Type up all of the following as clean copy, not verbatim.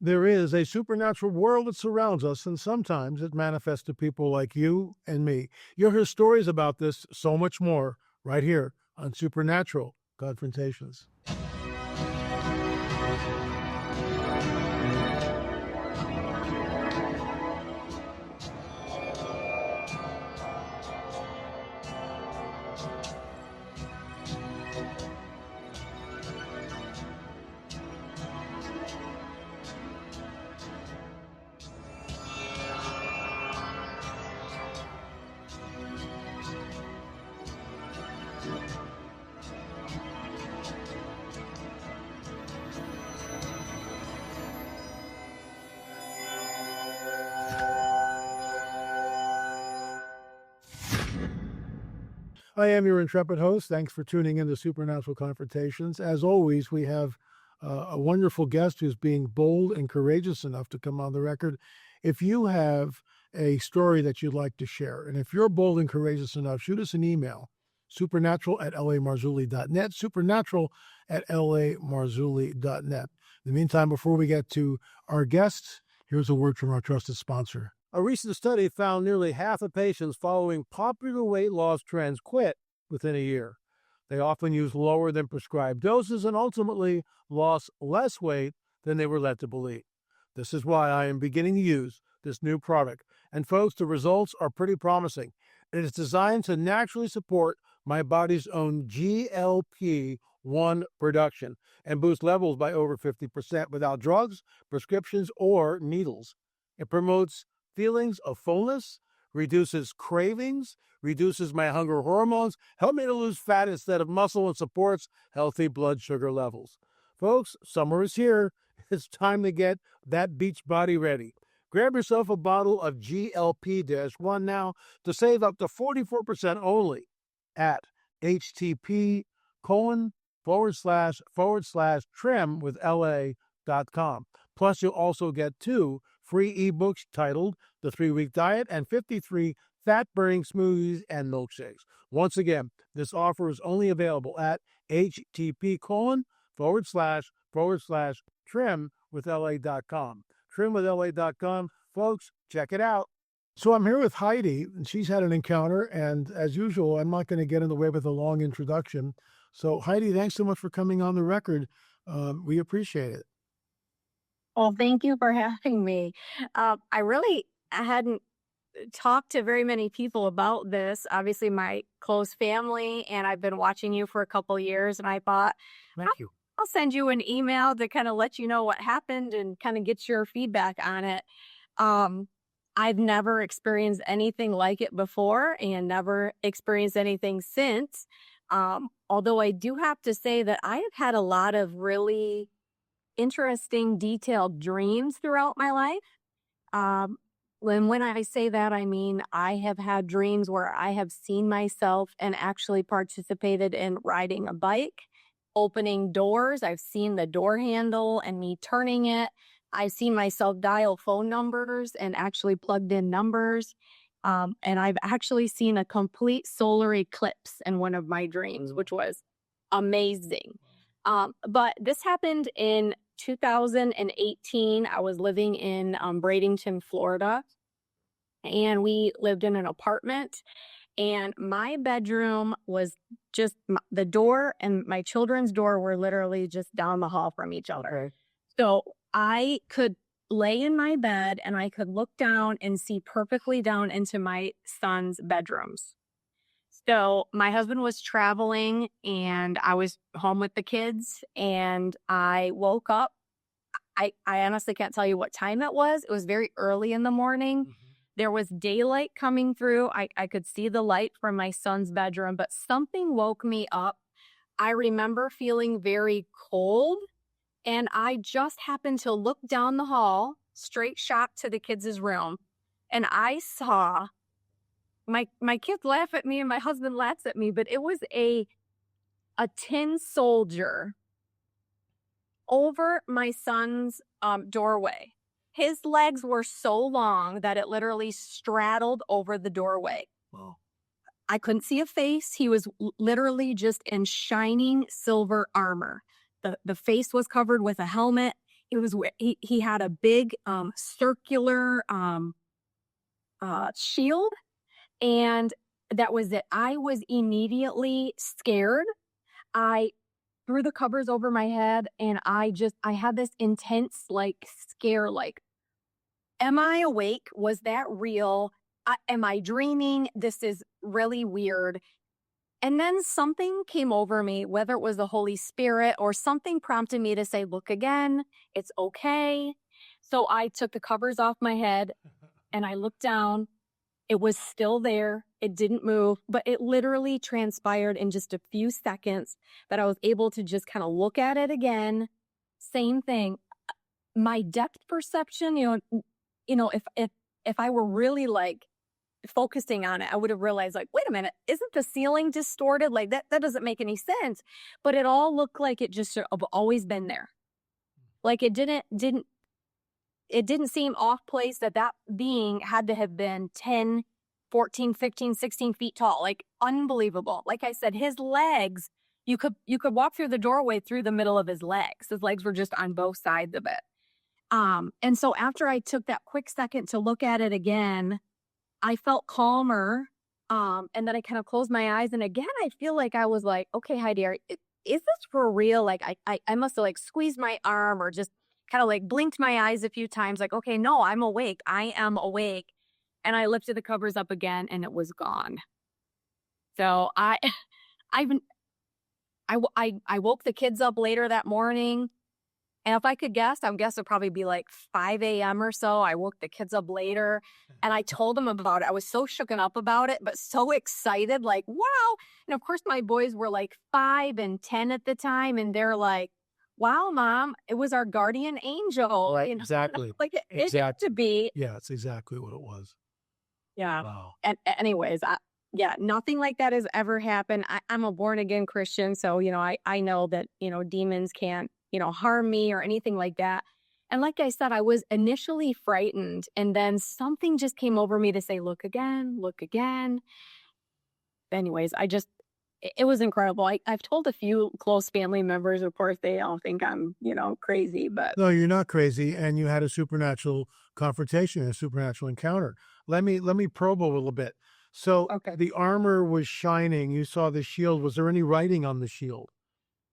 There is a supernatural world that surrounds us, and sometimes it manifests to people like you and me. You'll hear stories about this, so much more, right here on Supernatural Confrontations. I am your intrepid host. Thanks for tuning in to Supernatural Confrontations. As always, we have a wonderful guest who's being bold and courageous enough to come on the record. If you have a story that you'd like to share, and if you're bold and courageous enough, shoot us an email, supernatural@lamarzulli.net, supernatural@lamarzulli.net. In the meantime, before we get to our guests, here's a word from our trusted sponsor. A recent study found nearly half of patients following popular weight loss trends quit within a year. They often use lower than prescribed doses and ultimately lost less weight than they were led to believe. This is why I am beginning to use this new product. And folks, the results are pretty promising. It is designed to naturally support my body's own GLP-1 production and boost levels by over 50% without drugs, prescriptions, or needles. It promotes feelings of fullness, reduces cravings, reduces my hunger hormones, help me to lose fat instead of muscle, and supports healthy blood sugar levels. Folks, summer is here. It's time to get that beach body ready. Grab yourself a bottle of GLP-1 now to save up to 44% only at http://trim with la.com. Plus, you'll also get 2 free ebooks titled The 3-Week Diet and 53 fat-burning smoothies and milkshakes. Once again, this offer is only available at http://trim with la.com. Trimwithla.com. Folks, check it out. So I'm here with Heidi, and she's had an encounter, and as usual, I'm not going to get in the way with a long introduction. So Heidi, thanks so much for coming on the record. We appreciate it. Well, thank you for having me. I hadn't talked to very many people about this. Obviously, my close family, and I've been watching you for a couple years, and I thought, Thank you. I'll send you an email to kind of let you know what happened and kind of get your feedback on it. I've never experienced anything like it before and never experienced anything since. Although I do have to say that I have had a lot of really interesting, detailed dreams throughout my life. When I say that, I mean I have had dreams where I have seen myself and actually participated in riding a bike, opening doors. I've seen the door handle and me turning it. I've seen myself dial phone numbers and actually plugged in numbers. And I've actually seen a complete solar eclipse in one of my dreams, which was amazing. But this happened in 2018. I was living in Bradenton, Florida, and we lived in an apartment, and my bedroom was just the door and my children's door were literally just down the hall from each other. Okay. So I could lay in my bed and I could look down and see perfectly down into my son's bedrooms. So my husband was traveling and I was home with the kids, and I woke up. I honestly can't tell you what time it was. It was very early in the morning. Mm-hmm. There was daylight coming through. I could see the light from my son's bedroom, but something woke me up. I remember feeling very cold, and I just happened to look down the hall, straight shot to the kids' room, and I saw my kids laugh at me and my husband laughs at me, but it was a tin soldier over my son's doorway. His legs were so long that it literally straddled over the doorway. Wow. I couldn't see a face. He was literally just in shining silver armor. The face was covered with a helmet. he had a big circular shield, and that was it. I was immediately scared. I threw the covers over my head, and I had this intense like scare, like, am I awake? Was that real? Am I dreaming? This is really weird. And then something came over me, whether it was the Holy Spirit or something prompted me to say, look again, it's okay. So I took the covers off my head and I looked down. It was still there. It didn't move, but it literally transpired in just a few seconds that I was able to just kind of look at it again. Same thing. My depth perception, if I were really like focusing on it, I would have realized, like, wait a minute, isn't the ceiling distorted? Like that doesn't make any sense. But it all looked like it just have always been there. Like it didn't seem off place, that being had to have been 10, 14, 15, 16 feet tall. Like unbelievable. Like I said, his legs, you could walk through the doorway through the middle of his legs. His legs were just on both sides of it. And so after I took that quick second to look at it again, I felt calmer. And then I kind of closed my eyes. And again, I feel like I was like, okay, Heidi, is this for real? Like I must have like squeezed my arm or just kind of like blinked my eyes a few times. Like, okay, no, I'm awake. I am awake. And I lifted the covers up again and it was gone. So I woke the kids up later that morning. And if I could guess, I would guess it'd probably be like 5 a.m. or so. I woke the kids up later and I told them about it. I was so shooken up about it, but so excited, like, wow. And of course, my boys were like 5 and 10 at the time. And they're like, wow, Mom, it was our guardian angel. Right, exactly. Like it had to be. Yeah, it's exactly what it was. Yeah. Wow. And anyways, nothing like that has ever happened. I'm a born again Christian. So, I know that, demons can't, harm me or anything like that. And like I said, I was initially frightened, and then something just came over me to say, look again, look again. Anyways, it was incredible. I've told a few close family members, of course, they all think I'm, crazy, but. No, you're not crazy. And you had a supernatural confrontation, a supernatural encounter. Let me probe a little bit. So Okay. The armor was shining. You saw the shield. Was there any writing on the shield?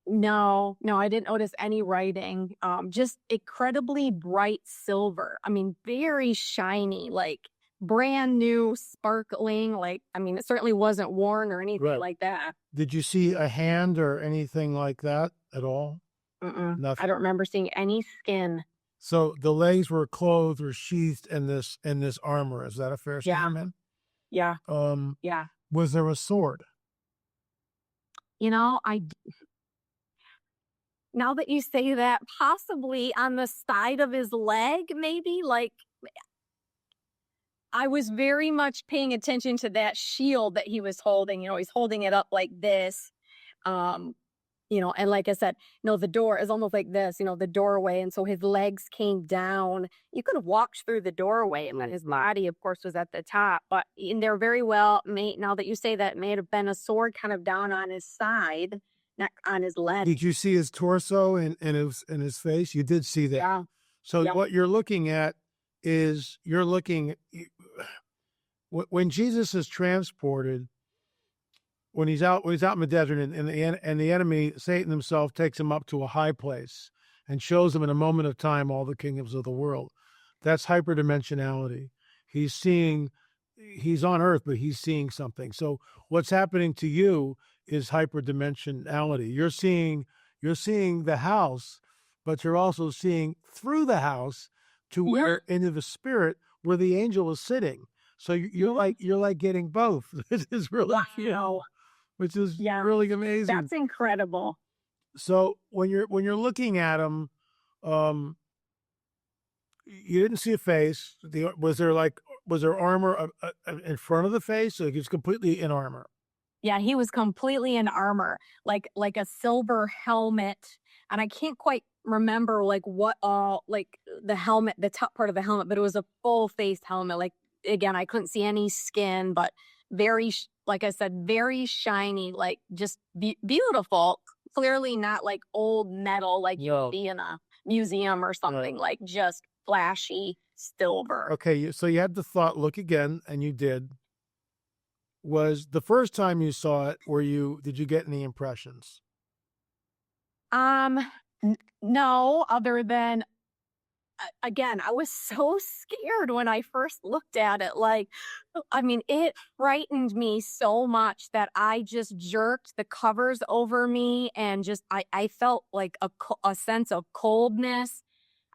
No, I didn't notice any writing. Just incredibly bright silver. I mean, very shiny, like brand new, sparkling. Like, I mean, it certainly wasn't worn or anything Right. like that. Did you see a hand or anything like that at all? Mm-mm. Nothing. I don't remember seeing any skin. So the legs were clothed or sheathed in this armor. Is that a fair statement? Yeah. Yeah. Was there a sword? Now that you say that, possibly on the side of his leg, maybe. Like, I was very much paying attention to that shield that he was holding. He's holding it up like this. And like I said, the door is almost like this, the doorway. And so his legs came down. You could have walked through the doorway, and then his body, of course, was at the top. But they're very well made. Now that you say that, may have been a sword kind of down on his side, not on his leg. Did you see his torso and his face? You did see that. Yeah. So Yeah. What you're looking at is when Jesus is transported, when he's out in the desert, and the enemy, Satan himself, takes him up to a high place and shows him in a moment of time all the kingdoms of the world. That's hyperdimensionality. He's on earth, but he's seeing something. So what's happening to you is hyperdimensionality. You're seeing the house, but you're also seeing through the house to where into the spirit where the angel is sitting. So you're like getting both. This is really, which is really amazing. That's incredible. So when you're looking at him, you didn't see a face. Was there armor in front of the face? So he was completely in armor. Yeah, he was completely in armor, like a silver helmet. And I can't quite remember like what all, like the helmet, the top part of the helmet, but it was a full face helmet. Like, again, I couldn't see any skin, but very, like I said, very shiny, like just beautiful. Clearly not like old metal, like you'd be in a museum or something, like just flashy silver. Okay, so you had the thought, look again, and you did. Was the first time you saw it, did you get any impressions? No, other than again, I was so scared when I first looked at it. Like, I mean, it frightened me so much that I just jerked the covers over me and I felt like a sense of coldness.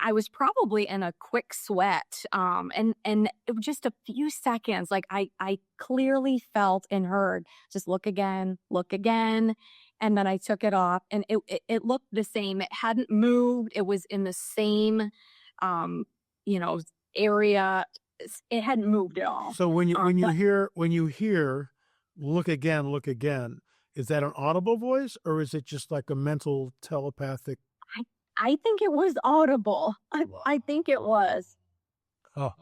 I was probably in a quick sweat. And it was just a few seconds, like I clearly felt and heard, just look again, look again. And then I took it off and it looked the same. It hadn't moved. It was in the same um, area. It hadn't moved at all. So when you hear look again, is that an audible voice or is it just like a mental telepathic? I think it was audible. I think it was. Oh.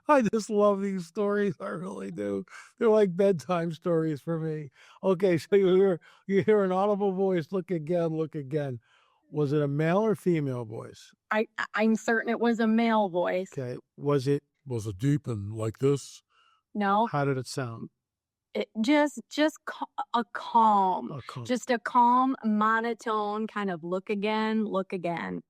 I just love these stories. I really do. They're like bedtime stories for me. Okay, so you hear an audible voice, look again, look again. Was it a male or female voice? I'm certain it was a male voice. Okay. Was it deep and like this? No. How did it sound? It just a calm, just a calm monotone kind of look again, look again.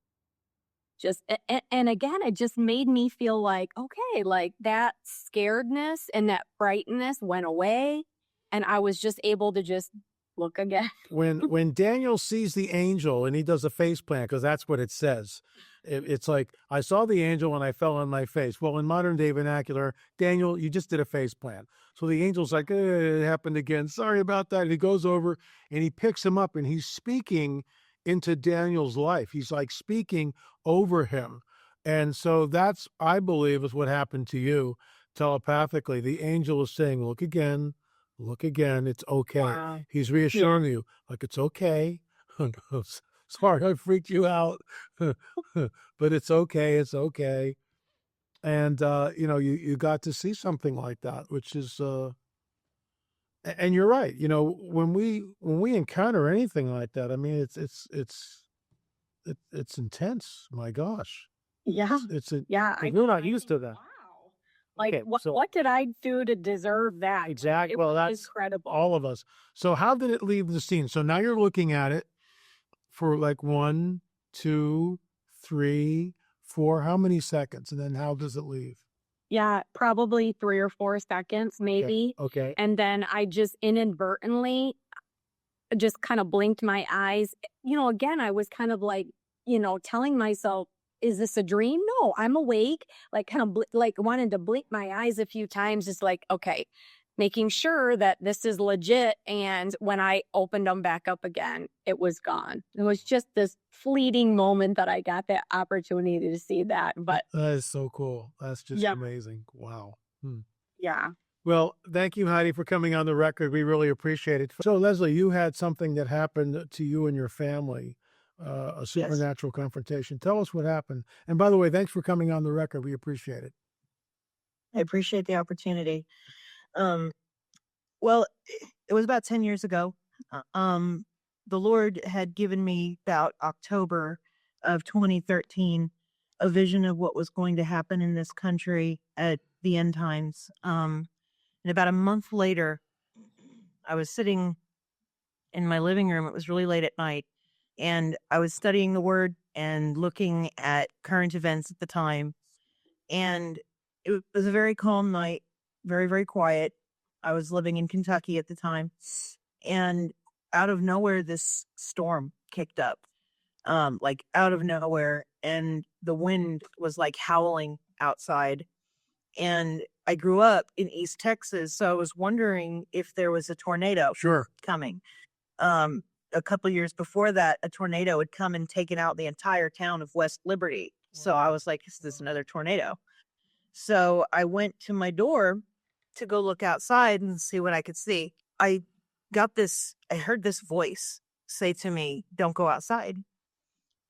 Just and again, it just made me feel like, okay, like that scaredness and that frightenness went away, and I was just able to just look again. When Daniel sees the angel and he does a face plant, because that's what it says. It's like, I saw the angel and I fell on my face. Well, in modern day vernacular, Daniel, you just did a face plant. So the angel's like, it happened again. Sorry about that. And he goes over and he picks him up and he's speaking into Daniel's life. He's like speaking over him. And so that's, I believe, is what happened to you telepathically. The angel is saying, look again, it's okay. Wow. He's reassuring you, like, it's okay. Sorry, I freaked you out, but it's okay. And, you got to see something like that, which is, and you're right. When we encounter anything like that, I mean, it's intense. My gosh. Yeah. Yeah. We're not used to that. Wow. Like, okay, what did I do to deserve that? Exactly. Well, that's incredible. All of us. So how did it leave the scene? So now you're looking at it for like 1, 2, 3, 4, how many seconds? And then how does it leave? Yeah, probably 3 or 4 seconds, maybe. Okay. And then I just inadvertently just kind of blinked my eyes. Again, I was kind of like, telling myself, is this a dream? No, I'm awake. Like kind of like wanted to blink my eyes a few times. Just like, okay, making sure that this is legit. And when I opened them back up again, it was gone. It was just this fleeting moment that I got that opportunity to see that. But that is so cool. That's just amazing. Wow. Yeah. Well, thank you, Heidi, for coming on the record. We really appreciate it. So, Leslie, you had something that happened to you and your family, a supernatural confrontation. Tell us what happened. And by the way, thanks for coming on the record. We appreciate it. I appreciate the opportunity. Well, it was about 10 years ago. The Lord had given me about October of 2013 a vision of what was going to happen in this country at the end times. And about a month later, I was sitting in my living room. It was really late at night, and I was studying the Word and looking at current events at the time. And it was a very calm night, very, very quiet. I was living in Kentucky at the time, and out of nowhere, this storm kicked up, like out of nowhere, and the wind was like howling outside. And I grew up in East Texas, so I was wondering if there was a tornado coming. A couple of years before that, a tornado had come and taken out the entire town of West Liberty. So I was like, is this another tornado? So I went to my door to go look outside and see what I could see. I heard this voice say to me, don't go outside.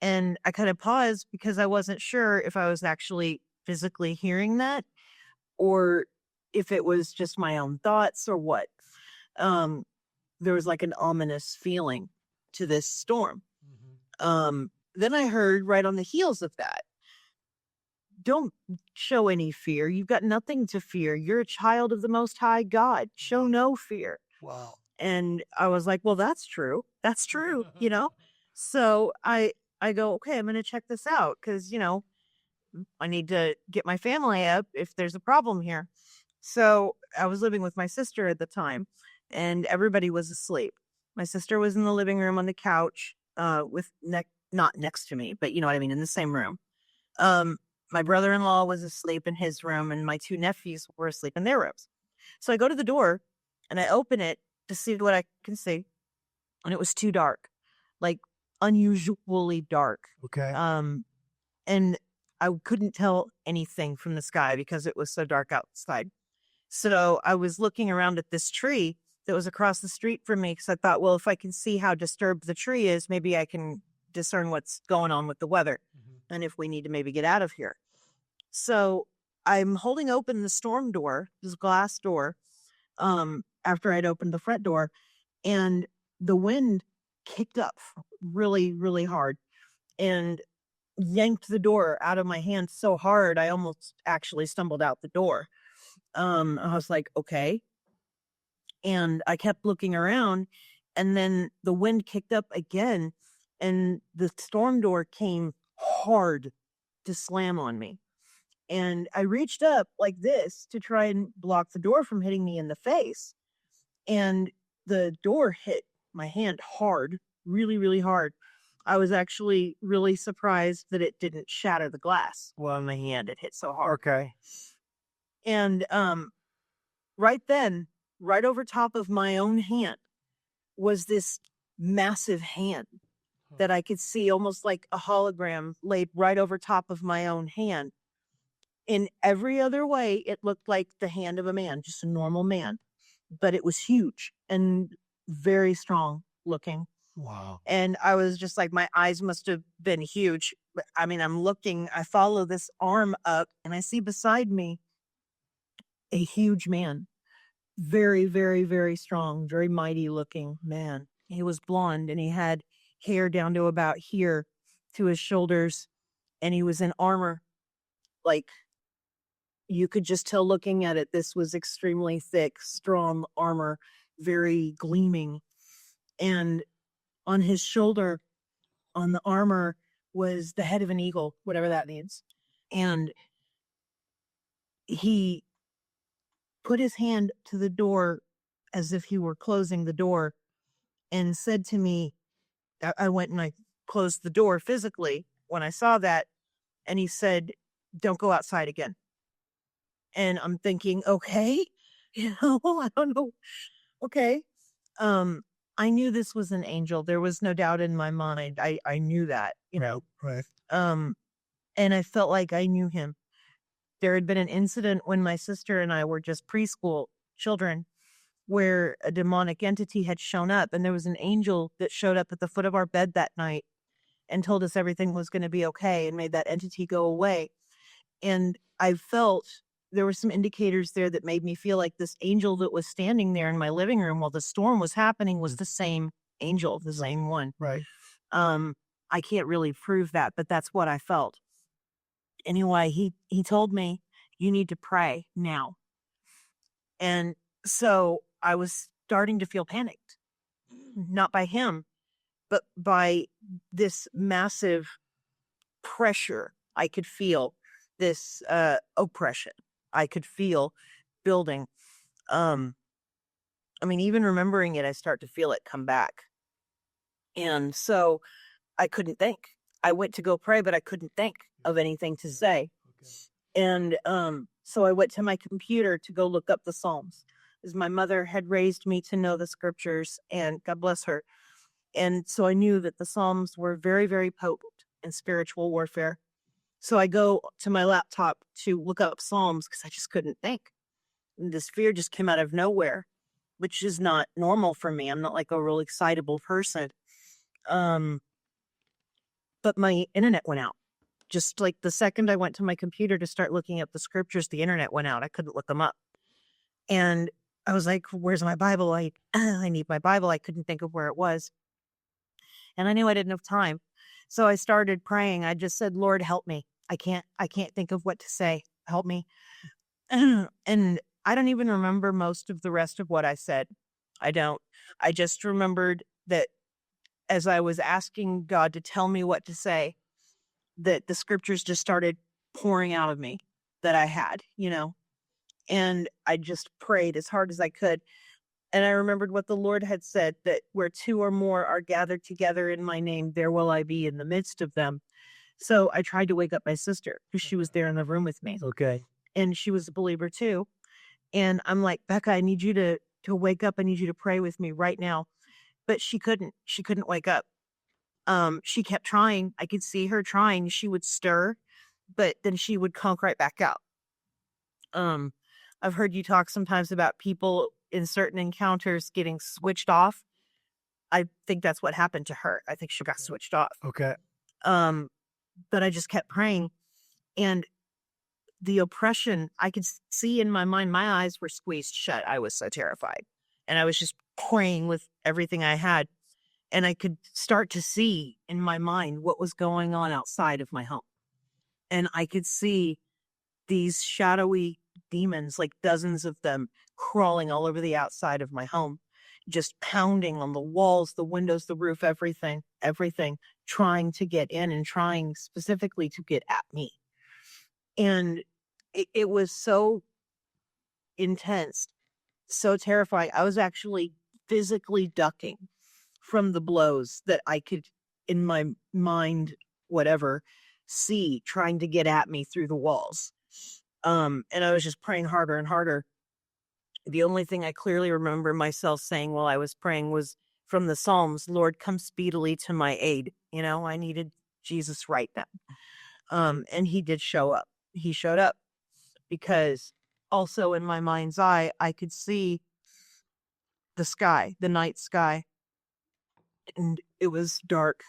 And I kind of paused because I wasn't sure if I was actually physically hearing that or if it was just my own thoughts or what. There was like an ominous feeling to this storm. Then I heard right on the heels of that, don't show any fear. You've got nothing to fear. You're a child of the Most High God. Show no fear. Wow. And I was like, well, that's true. That's true, you know? So I go, okay, I'm going to check this out because, you know, I need to get my family up if there's a problem here. So I was living with my sister at the time and everybody was asleep. My sister was in the living room on the couch, not next to me, but you know what I mean, in the same room. My brother-in-law was asleep in his room and my two nephews were asleep in their rooms. So I go to the door and I open it to see what I can see. And it was too dark, like unusually dark. Okay. And I couldn't tell anything from the sky because it was so dark outside. So I was looking around at this tree that was across the street from me because I thought, well, if I can see how disturbed the tree is, maybe I can discern what's going on with the weather and if we need to maybe get out of here. So I'm holding open the storm door, this glass door, after I'd opened the front door, and the wind kicked up really, really hard and yanked the door out of my hand so hard I almost actually stumbled out the door. I was like, okay. And I kept looking around, and then the wind kicked up again, and the storm door came hard to slam on me. And I reached up like this to try and block the door from hitting me in the face. And the door hit my hand hard, really, really hard. I was actually really surprised that it didn't shatter the glass on my hand. It hit so hard. Okay. And right then, right over top of my own hand was this massive hand that I could see almost like a hologram laid right over top of my own hand. In every other way, it looked like the hand of a man, just a normal man, but it was huge and very strong looking. Wow. And I was just like, my eyes must have been huge. But I mean, I'm looking, I follow this arm up and I see beside me a huge man, very, very, very strong, very mighty looking man. He was blonde and he had hair down to about here to his shoulders. And he was in armor. Like, you could just tell looking at it, this was extremely thick, strong armor, very gleaming. And on his shoulder, on the armor, was the head of an eagle, whatever that means. And he put his hand to the door as if he were closing the door and said to me, I went and I closed the door physically when I saw that. And he said, don't go outside again. And I'm thinking, okay, you know, I don't know. Okay. I knew this was an angel. There was no doubt in my mind. I knew that, you know. Right. And I felt like I knew him. There had been an incident when my sister and I were just preschool children where a demonic entity had shown up, and there was an angel that showed up at the foot of our bed that night and told us everything was going to be okay and made that entity go away. And I felt there were some indicators there that made me feel like this angel that was standing there in my living room while the storm was happening was the same angel, the same one. Right. I can't really prove that, but that's what I felt. Anyway, he told me, you need to pray now. And so I was starting to feel panicked, not by him, but by this massive pressure I could feel, this oppression I could feel building. I mean, even remembering it, I start to feel it come back. And so I couldn't think. I went to go pray, but I couldn't think of anything to say. And so I went to my computer to go look up the Psalms, as my mother had raised me to know the scriptures, and God bless her. And so I knew that the Psalms were very, very potent in spiritual warfare. So I go to my laptop to look up Psalms because I just couldn't think. And this fear just came out of nowhere, which is not normal for me. I'm not like a real excitable person. But my internet went out. Just like the second I went to my computer to start looking up the scriptures, the internet went out. I couldn't look them up. And I was like, where's my Bible? I need my Bible. I couldn't think of where it was. And I knew I didn't have time. So I started praying. I just said, Lord, help me. I can't think of what to say. Help me. And I don't even remember most of the rest of what I said. I don't. I just remembered that as I was asking God to tell me what to say, that the scriptures just started pouring out of me that I had, and I just prayed as hard as I could. And I remembered what the Lord had said, that where two or more are gathered together in my name, there will I be in the midst of them. So I tried to wake up my sister because she was there in the room with me. Okay. And she was a believer too. And I'm like, Becca, I need you to wake up. I need you to pray with me right now. But she couldn't wake up. She kept trying. I could see her trying. She would stir, but then she would conk right back out. I've heard you talk sometimes about people in certain encounters getting switched off. I think that's what happened to her. I think she got switched off. Okay. But I just kept praying, and the oppression I could see in my mind, my eyes were squeezed shut. I was so terrified, and I was just praying with everything I had. And I could start to see in my mind what was going on outside of my home. And I could see these shadowy demons, like dozens of them, crawling all over the outside of my home, just pounding on the walls, the windows, the roof, everything, trying to get in and trying specifically to get at me. And it was so intense, so terrifying. I was actually physically ducking from the blows that I could, in my mind, whatever, see trying to get at me through the walls. And I was just praying harder and harder. The only thing I clearly remember myself saying while I was praying was from the Psalms, Lord, come speedily to my aid. I needed Jesus right then. And he did show up. He showed up because also in my mind's eye, I could see the sky, the night sky, and it was dark,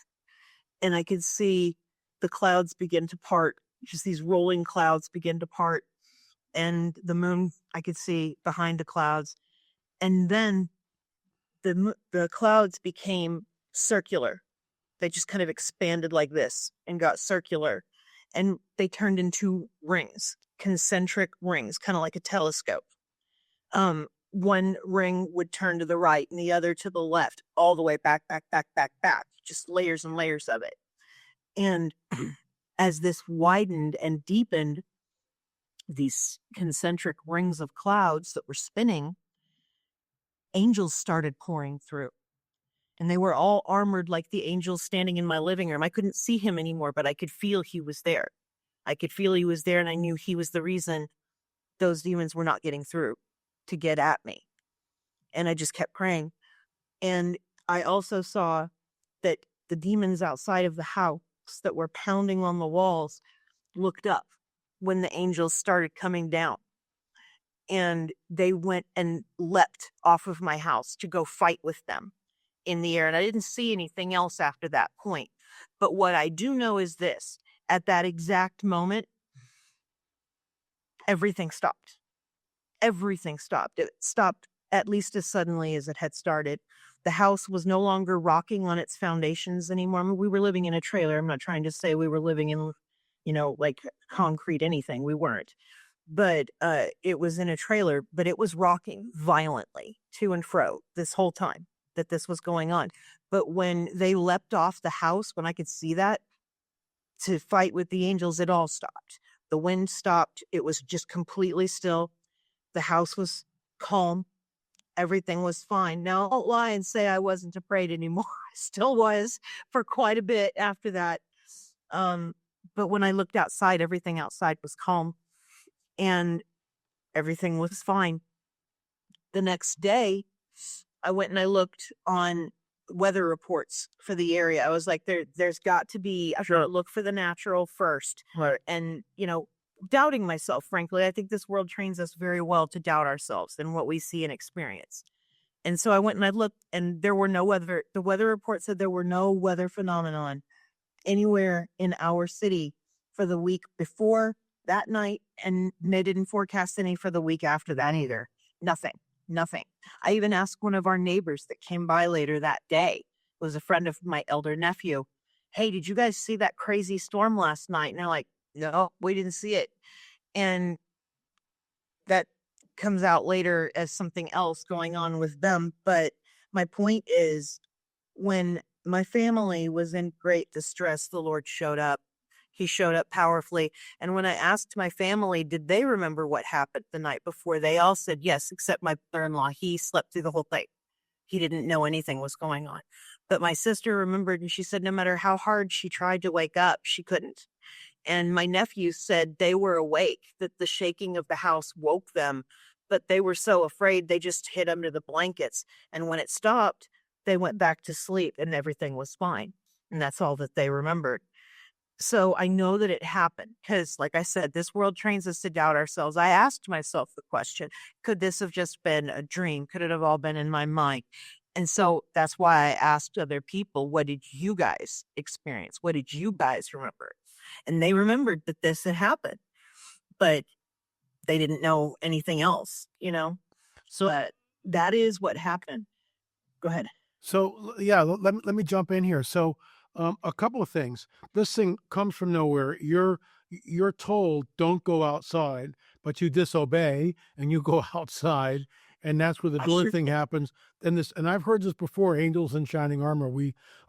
and I could see the clouds begin to part, just these rolling clouds begin to part, and the moon I could see behind the clouds. And then the clouds became circular. They just kind of expanded like this and got circular, and they turned into rings, concentric rings, kind of like a telescope. One ring would turn to the right and the other to the left, all the way back, just layers and layers of it. And as this widened and deepened, these concentric rings of clouds that were spinning, angels started pouring through. And they were all armored like the angels standing in my living room. I couldn't see him anymore, but I could feel he was there. And I knew he was the reason those demons were not getting through to get at me. And I just kept praying. And I also saw that the demons outside of the house that were pounding on the walls looked up when the angels started coming down. And they went and leapt off of my house to go fight with them in the air. And I didn't see anything else after that point. But what I do know is this: at that exact moment, everything stopped. Everything stopped. It stopped at least as suddenly as it had started. The house was no longer rocking on its foundations anymore. I mean, we were living in a trailer. I'm not trying to say we were living in, like concrete anything. We weren't. But it was in a trailer, but it was rocking violently to and fro this whole time that this was going on. But when they leapt off the house, when I could see that, to fight with the angels, it all stopped. The wind stopped. It was just completely still. The house was calm. Everything was fine. Now, I won't lie and say I wasn't afraid anymore. I still was for quite a bit after that. But when I looked outside, everything outside was calm and everything was fine. The next day, I went and I looked on weather reports for the area. I was like, there's got to be, I should look for the natural first. Right. And, doubting myself, frankly. I think this world trains us very well to doubt ourselves and what we see and experience. And so I went and I looked, and there were no weather. The weather report said there were no weather phenomenon anywhere in our city for the week before that night, and they didn't forecast any for the week after that either. Nothing. I even asked one of our neighbors that came by later that day, was a friend of my elder nephew, hey, did you guys see that crazy storm last night? And they're like, no, we didn't see it. And that comes out later as something else going on with them. But my point is, when my family was in great distress, the Lord showed up. He showed up powerfully. And when I asked my family, did they remember what happened the night before? They all said yes, except my brother-in-law. He slept through the whole thing. He didn't know anything was going on. But my sister remembered, and she said no matter how hard she tried to wake up, she couldn't. And my nephews said they were awake, that the shaking of the house woke them, but they were so afraid they just hid under the blankets. And when it stopped, they went back to sleep and everything was fine. And that's all that they remembered. So I know that it happened because, like I said, this world trains us to doubt ourselves. I asked myself the question, could this have just been a dream? Could it have all been in my mind? And so that's why I asked other people, what did you guys experience? What did you guys remember? And they remembered that this had happened, but they didn't know anything else, So that is what happened. Go ahead. So yeah, let me jump in here. So a couple of things. This thing comes from nowhere. You're told don't go outside, but you disobey and you go outside, and that's where the door thing happens. And I've heard this before. Angels in shining armor.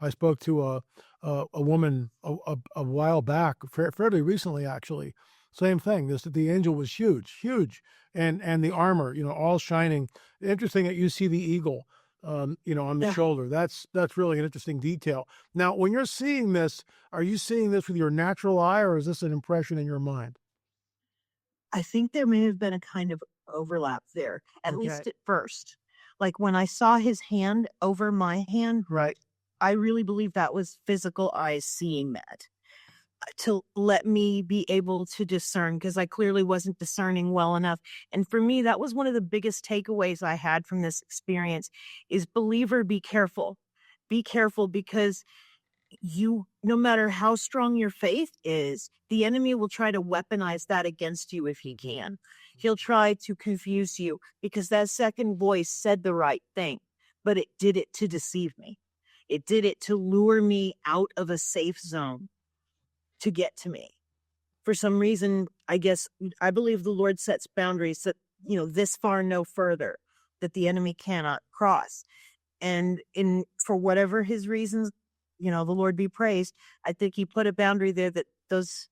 I spoke to a woman a while back, fairly recently actually. Same thing. The angel was huge, and the armor, all shining. Interesting that you see the eagle. On the shoulder. That's really an interesting detail. Now, when you're seeing this, are you seeing this with your natural eye, or is this an impression in your mind? I think there may have been a kind of overlap there, at least at first. Like when I saw his hand over my hand, Right. I really believe that was physical eyes seeing that to let me be able to discern, because I clearly wasn't discerning well enough. And for me, that was one of the biggest takeaways I had from this experience is, believer, be careful. Be careful, because no matter how strong your faith is, the enemy will try to weaponize that against you if he can. He'll try to confuse you because that second voice said the right thing, but it did it to deceive me. It did it to lure me out of a safe zone to get to me. For some reason, I believe the Lord sets boundaries that, this far, no further, that the enemy cannot cross. And for whatever his reasons, the Lord be praised, I think he put a boundary there that those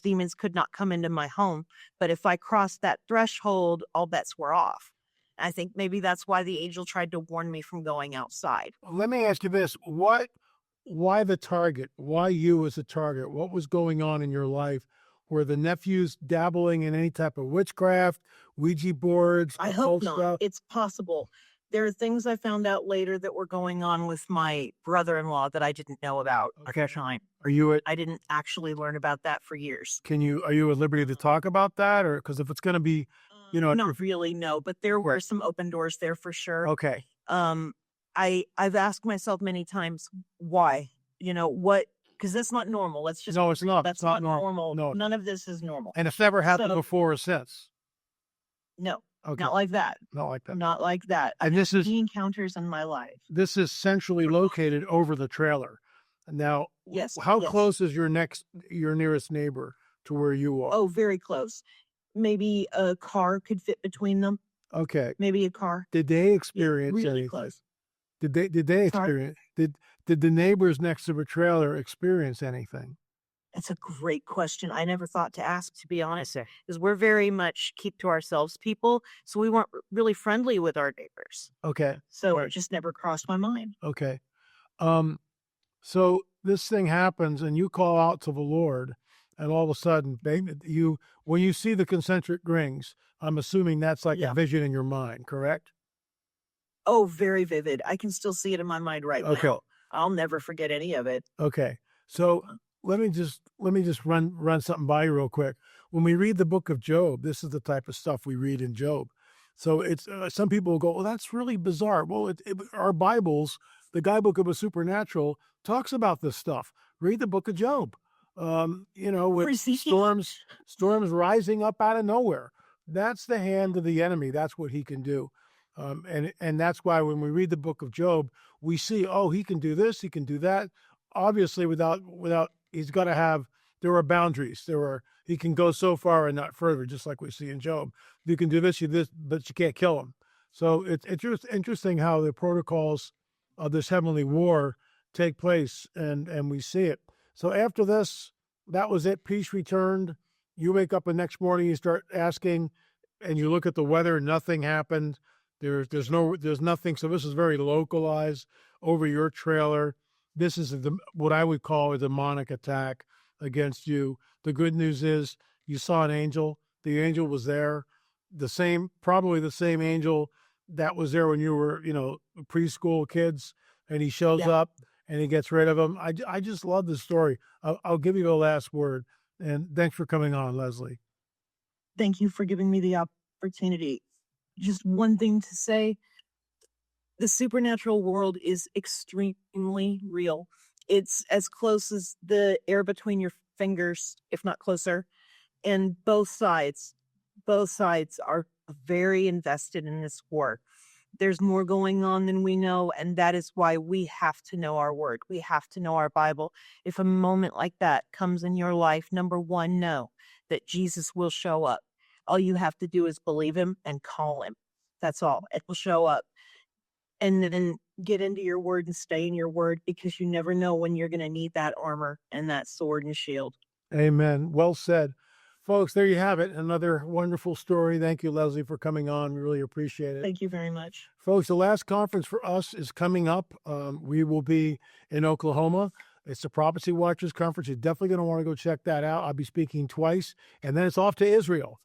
demons could not come into my home. But if I crossed that threshold, all bets were off. I think maybe that's why the angel tried to warn me from going outside. Let me ask you this. Why the target? Why you as a target? What was going on in your life? Were the nephews dabbling in any type of witchcraft, Ouija boards? I hope not. Stuff? It's possible. There are things I found out later that were going on with my brother-in-law that I didn't know about at the time. I didn't actually learn about that for years. Are you at liberty to talk about that? Or because if it's going to be, not really, no, but there were some open doors there for sure. Okay. I've asked myself many times, why? What? Because that's not normal. Let's just. No, it's not. That's not normal. No, none of this is normal. And it's never happened before or since. No. Okay. Not like that. Not like that. Not like that. And this is the encounters in my life. This is centrally located over the trailer. Now, yes. How close is your nearest neighbor to where you are? Oh, very close. Maybe a car could fit between them. Okay. Maybe a car. Did they experience really anything? Close. Did they experience? Did the neighbors next to the trailer experience anything? That's a great question. I never thought to ask, to be honest, because we're very much keep to ourselves people. So we weren't really friendly with our neighbors. Okay. So it just never crossed my mind. Okay. So this thing happens and you call out to the Lord, and all of a sudden, when you see the concentric rings, I'm assuming that's like a vision in your mind, correct? Oh, very vivid. I can still see it in my mind right now. I'll never forget any of it. Okay. So let me just run something by you real quick. When we read the book of Job, this is the type of stuff we read in Job. So it's some people will go, well, that's really bizarre. Well, our Bibles, the guidebook of the supernatural, talks about this stuff. Read the book of Job. With storms rising up out of nowhere. That's the hand of the enemy. That's what he can do. And that's why when we read the book of Job, we see, oh, he can do this, he can do that. obviously without he's got to have, there are boundaries. He can go so far and not further, just like we see in Job. You can do this, but you can't kill him. So it's just interesting how the protocols of this heavenly war take place, and we see it. So after this, that was it. Peace returned. You wake up the next morning, you start asking, and you look at the weather, nothing happened. There's nothing. So this is very localized over your trailer. This is what I would call a demonic attack against you. The good news is you saw an angel. The angel was there. Probably the same angel that was there when you were, preschool kids, and he shows up and he gets rid of them. I just love this story. I'll give you the last word. And thanks for coming on, Leslie. Thank you for giving me the opportunity. Just one thing to say. The supernatural world is extremely real. It's as close as the air between your fingers, if not closer. And both sides are very invested in this war. There's more going on than we know, and that is why we have to know our word. We have to know our Bible. If a moment like that comes in your life, number one, know that Jesus will show up. All you have to do is believe him and call him. That's all. It will show up. And then get into your word and stay in your word, because you never know when you're going to need that armor and that sword and shield. Amen. Well said. Folks, there you have it. Another wonderful story. Thank you, Leslie, for coming on. We really appreciate it. Thank you very much. Folks, the last conference for us is coming up. We will be in Oklahoma. It's the Prophecy Watchers Conference. You're definitely going to want to go check that out. I'll be speaking twice. And then it's off to Israel.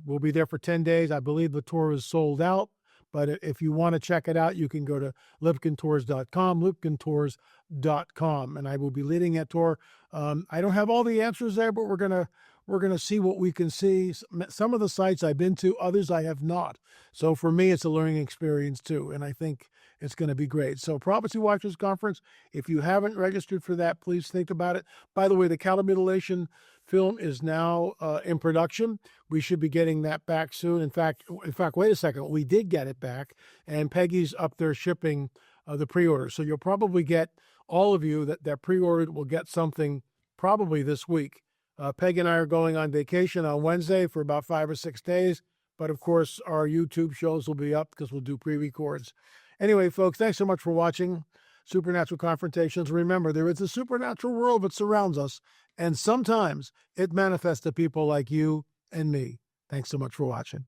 We'll be there for 10 days. I believe the tour is sold out. But if you want to check it out, you can go to lipkintours.com, lipkintours.com, and I will be leading that tour. I don't have all the answers there, but we're gonna see what we can see. Some of the sites I've been to, others I have not. So for me, it's a learning experience too, and I think it's going to be great. So Prophecy Watchers Conference, if you haven't registered for that, please think about it. By the way, the cattle mutilation film is now in production. We should be getting that back soon. In fact, wait a second. We did get it back, and Peggy's up there shipping the pre-order. So you'll probably get, all of you that pre-ordered will get something probably this week. Peggy and I are going on vacation on Wednesday for about 5 or 6 days. But of course, our YouTube shows will be up because we'll do pre-records. Anyway, folks, thanks so much for watching Supernatural Confrontations. Remember, there is a supernatural world that surrounds us, and sometimes it manifests to people like you and me. Thanks so much for watching.